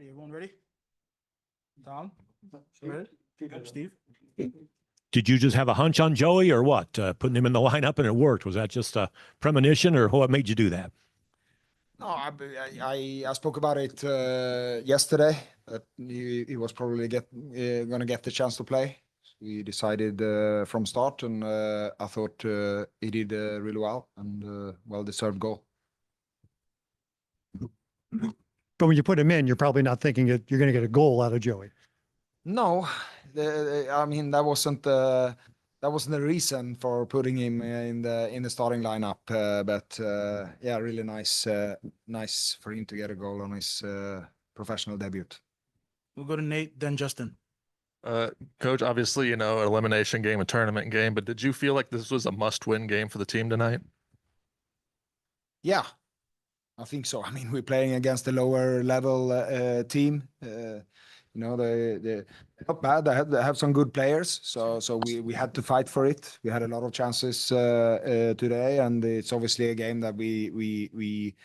Are you everyone ready? Tom? Ready? Steve? Did you just have a hunch on Joey or what? Putting him in the lineup and it worked. Was that just a premonition or what made you do that? No, I spoke about it yesterday that he was probably going to get the chance to play. We decided from start, and I thought he did really well and well-deserved goal. But when you put him in, you're probably not thinking you're going to get a goal out of Joey. No, I mean that wasn't the reason for putting him in the starting lineup. But yeah, really nice for him to get a goal on his professional debut. We'll go to Nate, then Justin. Coach, obviously, elimination game, a tournament game, but did you feel like this was a must-win game for the team tonight? Yeah, I think so. I mean, we're playing against a lower level team. They're not bad. They have some good players, so we had to fight for it. We had a lot of chances today, and it's obviously a game that we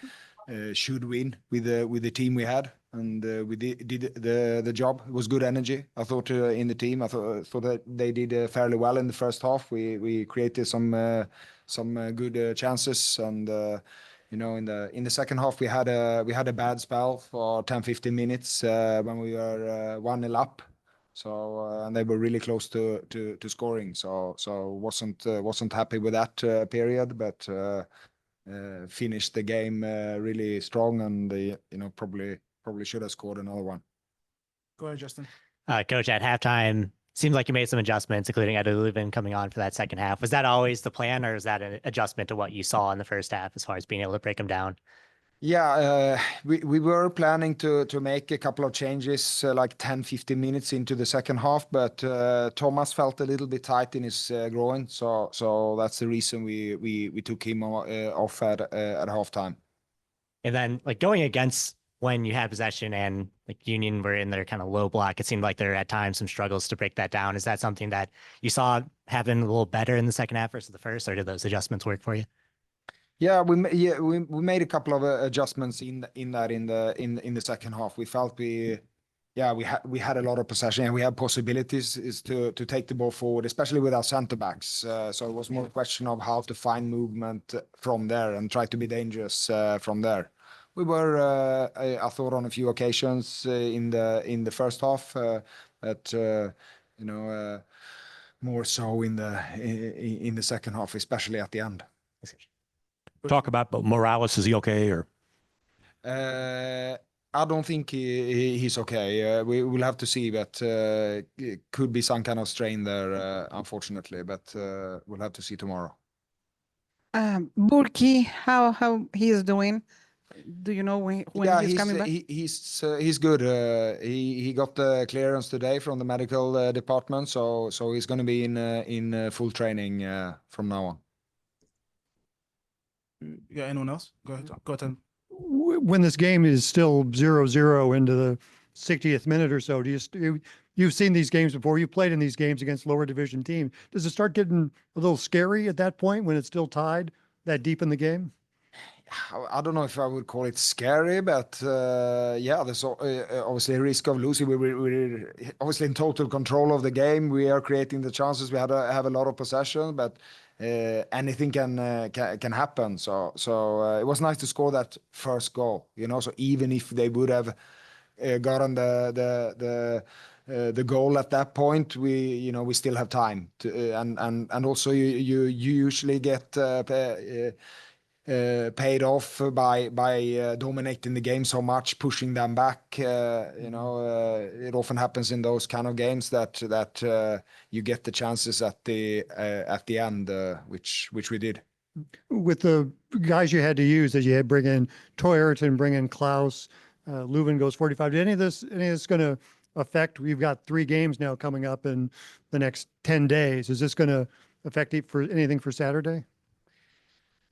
should win with the team we had, and we did the job. It was good energy, I thought, in the team. I thought that they did fairly well in the first half. We created some good chances, and in the second half we had a bad spell for 10-15 minutes when we were 1-0 up. So and they were really close to scoring. So wasn't happy with that period, but finished the game really strong, and probably should have scored another one. Go ahead, Justin. Coach, at halftime, seems like you made some adjustments, including Leuven coming on for that second half. Was that always the plan, or is that an adjustment to what you saw in the first half as far as being able to break them down? Yeah, we were planning to make a couple of changes like 10-15 minutes into the second half, but Thomas felt a little bit tight in his groin, so that's the reason we took him off at halftime. And then going against when you had possession and Union were in their kind of low block, it seemed like there at times some struggles to break that down. Is that something that you saw happen a little better in the second half versus the first, or did those adjustments work for you? Yeah, we made a couple of adjustments in the second half. We felt we had a lot of possession and we had possibilities to take the ball forward, especially with our center backs. So it was more a question of how to find movement from there and try to be dangerous from there. We were, I thought, on a few occasions in the first half, but more so in the second half, especially at the end. Talk about Morales. Is he okay? Or I don't think he's okay. We will have to see, but it could be some kind of strain there, unfortunately. But we'll have to see tomorrow. Burki, how he is doing? Do you know when he's coming back? He's good. He got the clearance today from the medical department, so he's going to be in full training from now on. Yeah, anyone else? Go ahead. When this game is still 0-0 into the 60th minute or so, you've seen these games before. You played in these games against lower division teams. Does it start getting a little scary at that point when it's still tied that deep in the game? I don't know if I would call it scary, but yeah, there's obviously a risk of losing. We're obviously in total control of the game. We are creating the chances. We have a lot of possession, but anything can happen. So it was nice to score that first goal. So even if they would have gotten the goal at that point, we still have time to, and also you usually get paid off by dominating the game so much, pushing them back. It often happens in those kind of games that you get the chances at the end, which we did. With the guys you had to use, as you had bring in Toyerton, bring in Klauss, Leuven goes 45. Did any of this going to affect? We've got 3 games now coming up in the next 10 days. Is this going to affect anything for Saturday?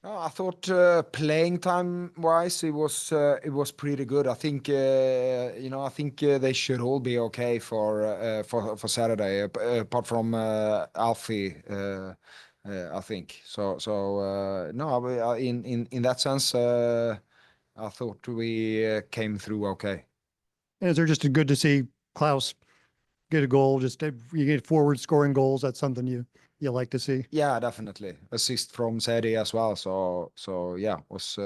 Oh, I thought playing time wise, it was pretty good. I think they should all be okay for Saturday, apart from Alfie. I think so. No, in that sense, I thought we came through okay. And is there just good to see Klauss get a goal? Just you get forward scoring goals. That's something you like to see. Yeah, definitely. Assist from Seri as well. So yeah, was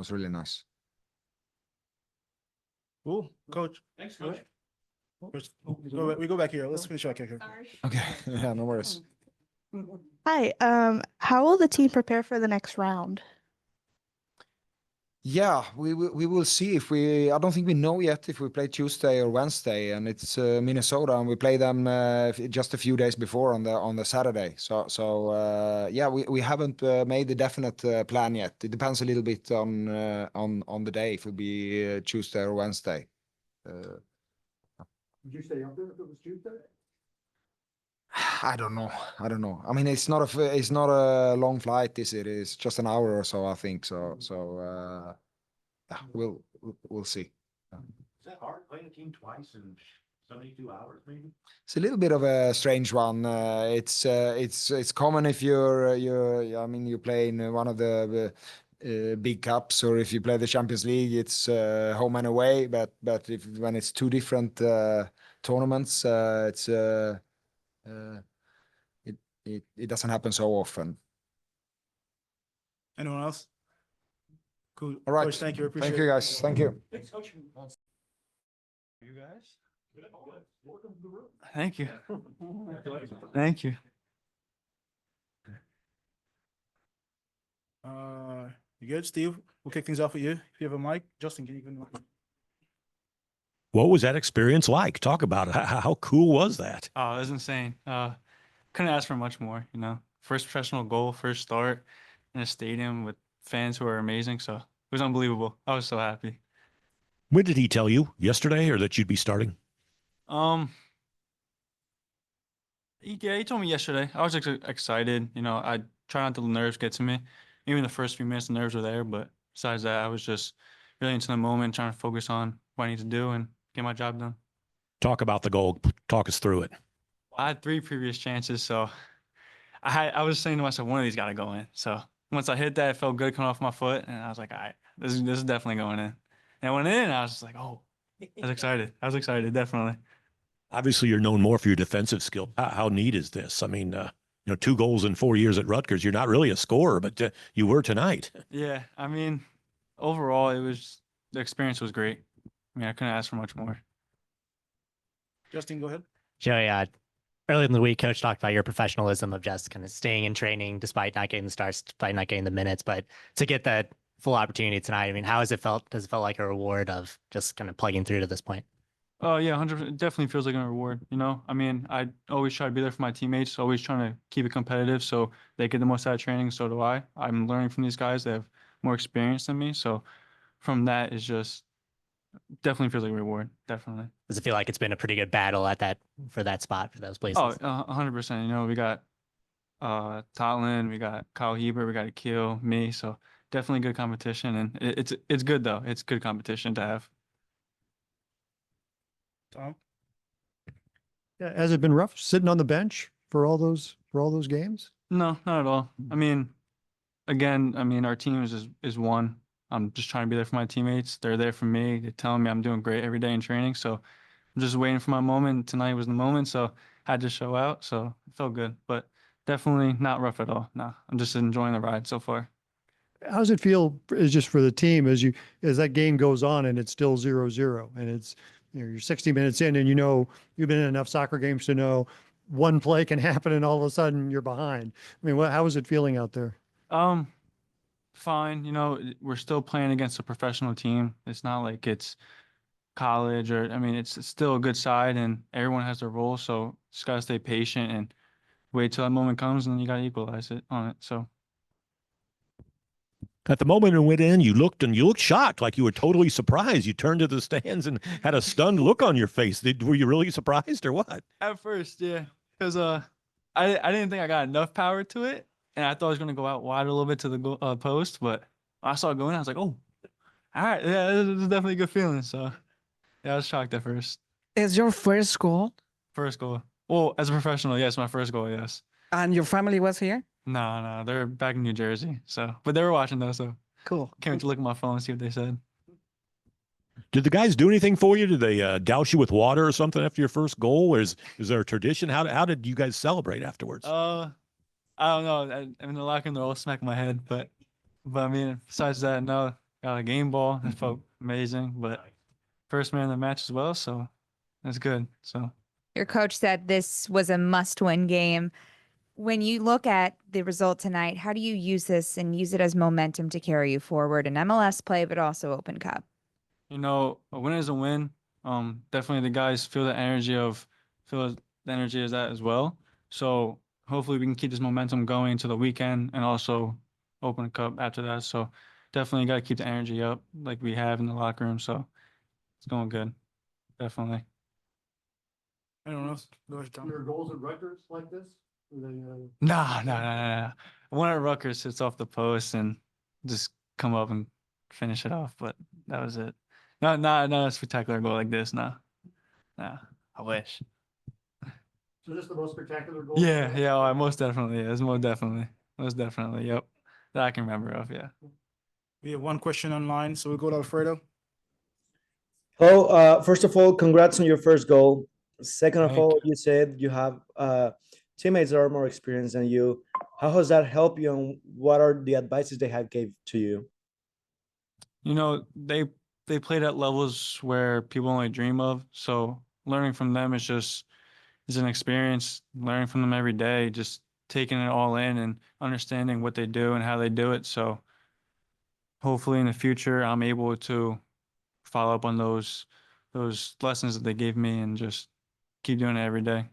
really nice. Cool, coach. Thanks, Coach. Coach, we go back here. Let's finish back here. Okay. Yeah, no worries. Hi. How will the team prepare for the next round? Yeah, we will see if we. I don't think we know yet if we play Tuesday or Wednesday, and it's Minnesota, and we play them just a few days before on the Saturday. So yeah, we haven't made the definite plan yet. It depends a little bit on the day if it be Tuesday or Wednesday. Would you stay up there if it was Tuesday? I don't know. I mean, it's not a long flight, is it? It's just an hour or so, I think. So yeah, we'll see. Is that hard playing a team twice in 72 hours, maybe? It's a little bit of a strange one. It's common if I mean, you play in one of the big cups, or if you play the Champions League, it's home and away. But when it's two different tournaments, it doesn't happen so often. Anyone else? Cool. All right. Coach, thank you. Appreciate Thank you, guys. Thank you. Thanks, Coach. You guys? Thank you. Thank you. You good, Steve? We'll kick things off with you. If you have a mic, Justin, can you even? What was that experience like? Talk about it. How cool was that? Oh, it was insane. Couldn't ask for much more, you know. First professional goal, first start in a stadium with fans who are amazing. So it was unbelievable. I was so happy. When did he tell you? Yesterday, or that you'd be starting? Yeah, he told me yesterday. I was excited. You know, I try not to let nerves get to me. Even the first few minutes, the nerves were there. But besides that, I was just really into the moment, trying to focus on what I need to do and get my job done. Talk about the goal. Talk us through it. I had 3 previous chances, so I was saying to myself, one of these got to go in. So once I hit that, it felt good coming off my foot, and I was like, all right, this is definitely going in. And I went in, and I was just like, oh, I was excited. I was excited, definitely. Obviously, you're known more for your defensive skill. How neat is this? I mean, 2 goals in 4 years at Rutgers. You're not really a scorer, but you were tonight. Yeah, I mean, overall, the experience was great. I mean, I couldn't ask for much more. Justin, go ahead. Joey, earlier in the week, Coach talked about your professionalism of just kind of staying in training despite not getting the starts, despite not getting the minutes. But to get that full opportunity tonight, I mean, how has it felt? Does it feel like a reward of just kind of plugging through to this point? Oh, yeah, 100%. It definitely feels like a reward, you know? I mean, I always try to be there for my teammates, always trying to keep it competitive so they get the most out of training. So do I. I'm learning from these guys. They have more experience than me. So from that, it's just definitely feels like a reward. Definitely. Does it feel like it's been a pretty good battle for that spot, for those places? Oh, 100%. You know, we got Totland, we got Kyle Hebert, we got Akil, me. So definitely good competition. And it's good, though. It's good competition to have. Tom? Yeah, has it been rough sitting on the bench for all those games? No, not at all. I mean, again, our team is one. I'm just trying to be there for my teammates. They're there for me. They're telling me I'm doing great every day in training. So I'm just waiting for my moment. Tonight was the moment, so I had to show out. So it felt good, but definitely not rough at all. No, I'm just enjoying the ride so far. How does it feel is just for the team as that game goes on and it's still 0-0 and it's, you're 60 minutes in and you've been in enough soccer games to know one play can happen and all of a sudden you're behind. I mean, how is it feeling out there? Fine. We're still playing against a professional team. It's not like it's college it's still a good side and everyone has their role. So just gotta stay patient and wait till that moment comes and then you gotta equalize it on it. So At the moment it went in, you looked shocked, like you were totally surprised. You turned to the stands and had a stunned look on your face. Were you really surprised or what? at first, yeah, because I didn't think I got enough power to it, and I thought I was gonna go out wide a little bit to the post, but I saw it going. I was like, oh, all right, yeah, this is definitely a good feeling. So yeah, I was shocked at first. Is your first goal? First goal. Well, as a professional, yes, my first goal, yes. And your family was here? No, they're back in New Jersey. So, but they were watching though, so Cool. can't wait to look at my phone and see what they said. Did the guys do anything for you? Did they douse you with water or something after your first goal? Or is there a tradition? How did you guys celebrate afterwards? I don't know. I'm in the locker room, they're all smacking my head, but I mean, besides that, no. Got a game ball. That felt amazing. But first man in the match as well, so that's good. So Your coach said this was a must-win game. When you look at the result tonight, how do you use this and use it as momentum to carry you forward in MLS play, but also Open Cup? you know, a win is a win. Definitely the guys feel the energy of that as well. So hopefully we can keep this momentum going into the weekend and also Open Cup after that. So definitely got to keep the energy up like we have in the locker room. So it's going good. Definitely. Anyone else? Go ahead, Tom. Your goals and records like this? Nah. One at Rutgers hits off the post and just come up and finish it off. But that was it. Not a spectacular goal like this. Nah. I wish. So just the most spectacular goal? Yeah, oh, most definitely is. Most definitely. Yep. That I can remember of, yeah. We have one question online, so we'll go to Alfredo. Hello. First of all, congrats on your first goal. Second of Thank all, you said you have teammates that are more experienced than you. How has that helped you, and what are the advices they have gave to you? You know, they played at levels where people only dream of. So learning from them is an experience. Learning from them every day, just taking it all in and understanding what they do and how they do it. So hopefully in the future, I'm able to follow up on those lessons that they gave me and just keep doing it every day.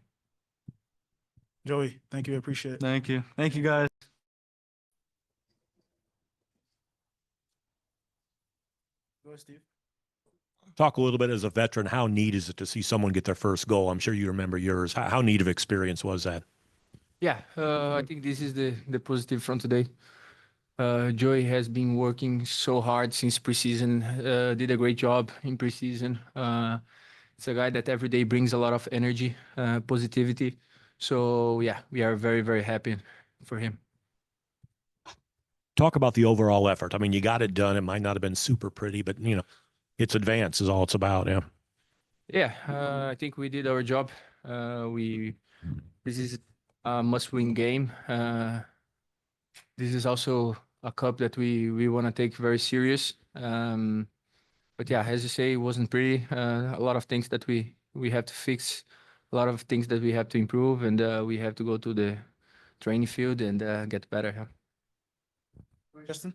Joey, thank you. I appreciate it. Thank you. Thank you, guys. Go ahead, Steve. Talk a little bit as a veteran. How neat is it to see someone get their first goal? I'm sure you remember yours. How neat of experience was that? Yeah, I think this is the positive from today. Joey has been working so hard since preseason, did a great job in preseason. It's a guy that every day brings a lot of energy, positivity. So yeah, we are very, very happy for him. Talk about the overall effort. I mean, you got it done. It might not have been super pretty, but you know, it's advance is all it's about. Yeah. Yeah, I think we did our job. This is a must-win game. This is also a cup that we want to take very serious. But yeah, as you say, it wasn't pretty. A lot of things that we have to fix, a lot of things that we have to improve, and we have to go to the training field and get better. Yeah. Justin?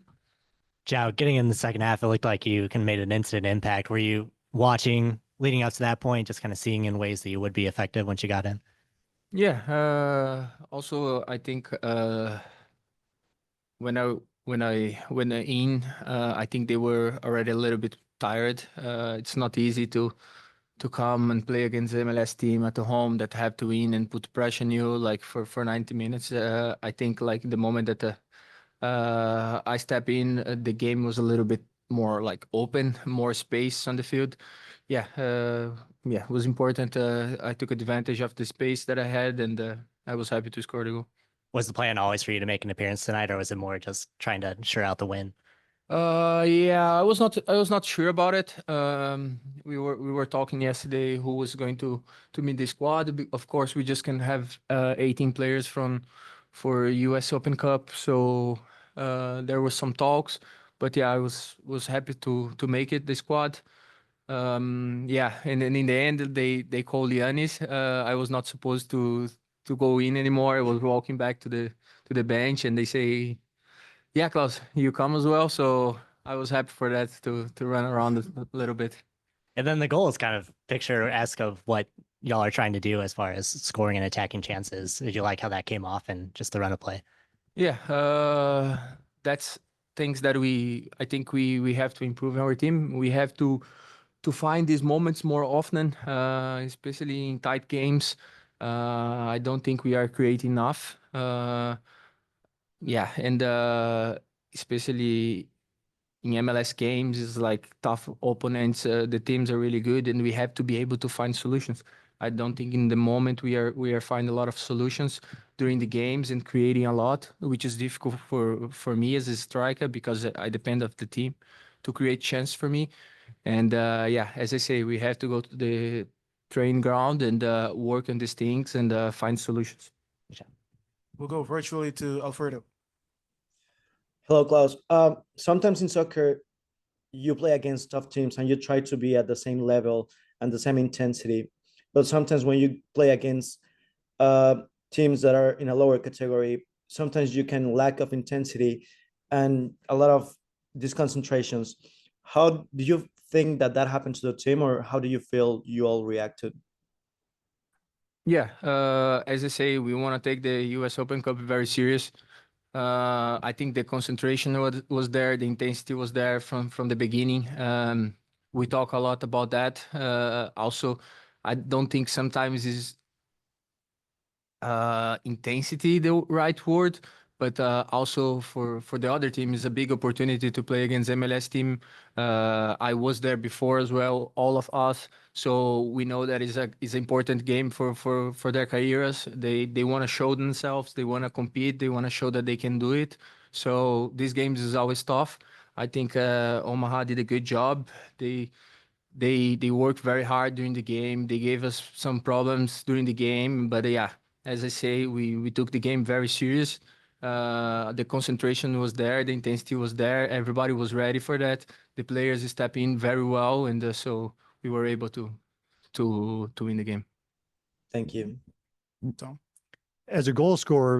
João, getting in the second half, it looked like you kind of made an instant impact. Were you watching leading up to that point, just kind of seeing in ways that you would be effective once you got in? Yeah. Also, I think when I went in, I think they were already a little bit tired. It's not easy to come and play against the MLS team at the home that have to win and put pressure on you like for 90 minutes. I think like the moment that I step in, the game was a little bit more like open, more space on the field. Yeah, it was important. I took advantage of the space that I had, and I was happy to score the goal. Was the plan always for you to make an appearance tonight, or was it more just trying to ensure out the win? Yeah, I was not sure about it. We were talking yesterday who was going to meet the squad. Of course, we just can have 18 players for US Open Cup, so there was some talks. But yeah, I was happy to make it the squad. Yeah, and then in the end they called Giannis. I was not supposed to go in anymore. I was walking back to the bench, and they say, "Yeah, Klaus, you come as well." So I was happy for that to run around a little bit. And then the goal is kind of picturesque of what y'all are trying to do as far as scoring and attacking chances. Did you like how that came off and just the run of play? Yeah, that's things that I think we have to improve our team. We have to find these moments more often, especially in tight games. I don't think we are creating enough. Yeah, and especially in MLS games, it's like tough opponents. The teams are really good, and we have to be able to find solutions. I don't think in the moment we are finding a lot of solutions during the games and creating a lot, which is difficult for me as a striker because I depend of the team. create chance for me. And yeah, as I say, we have to go to the training ground and work on these things and find solutions. We'll go virtually to Alfredo. Hello, Klaus. Sometimes in soccer, you play against tough teams and you try to be at the same level and the same intensity. But sometimes when you play against teams that are in a lower category, sometimes you can lack of intensity and a lot of disconcentrations. How do you think that happened to the team, or how do you feel you all reacted? Yeah, as I say, we want to take the US Open Cup very serious. I think the concentration was there, the intensity was there from the beginning. We talk a lot about that. Also, I don't think sometimes is intensity the right word, but also for the other team is a big opportunity to play against MLS team. I was there before as well, all of us. So we know that is an important game for their careers. They want to show themselves, they want to compete, they want to show that they can do it. So these games is always tough. I think Omaha did a good job. They worked very hard during the game. They gave us some problems during the game, but yeah, as I say, we took the game very serious. The concentration was there, the intensity was there. Everybody was ready for that. The players stepped in very well, and so we were able to win the game. Thank you. Tom. As a goal scorer,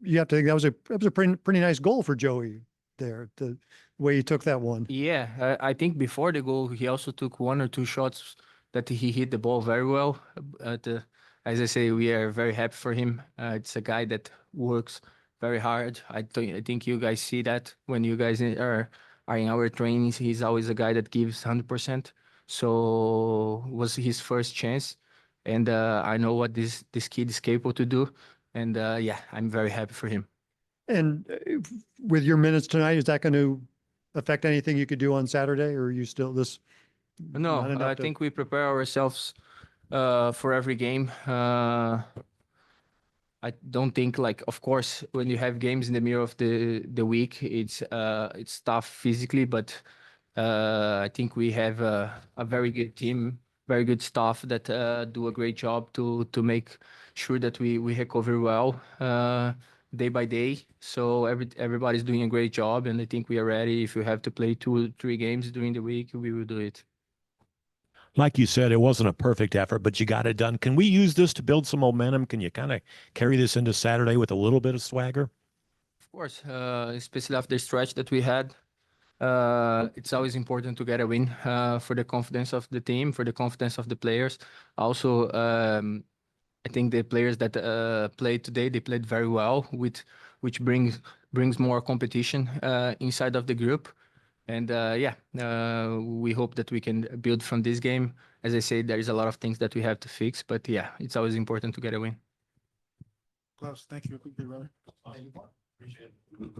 you have to think that was a pretty nice goal for Joey there. The way he took that one. Yeah, I think before the goal, he also took 1 or 2 shots that he hit the ball very well. As I say, we are very happy for him. It's a guy that works very hard. I think you guys see that when you guys are in our trainings. He's always a guy that gives 100%. So was his first chance, and I know what this kid is capable to do, and yeah, I'm very happy for him. And with your minutes tonight, is that going to affect anything you could do on Saturday, or are you still this? No, I think we prepare ourselves for every game. I don't think, like, of course, when you have games in the middle of the week, it's tough physically, but I think we have a very good team, very good staff that do a great job to make sure that we recover well day by day. So everybody's doing a great job, and I think we are ready. If you have to play 2 or 3 games during the week, we will do it. Like you said, it wasn't a perfect effort, but you got it done. Can we use this to build some momentum? Can you kind of carry this into Saturday with a little bit of swagger? Of course, especially after the stretch that we had. It's always important to get a win for the confidence of the team, for the confidence of the players. Also, I think the players that played today, they played very well, which brings more competition inside of the group. And yeah, we hope that we can build from this game. As I say, there is a lot of things that we have to fix, but yeah, it's always important to get a win. Klaus, thank you. Brother. Appreciate it.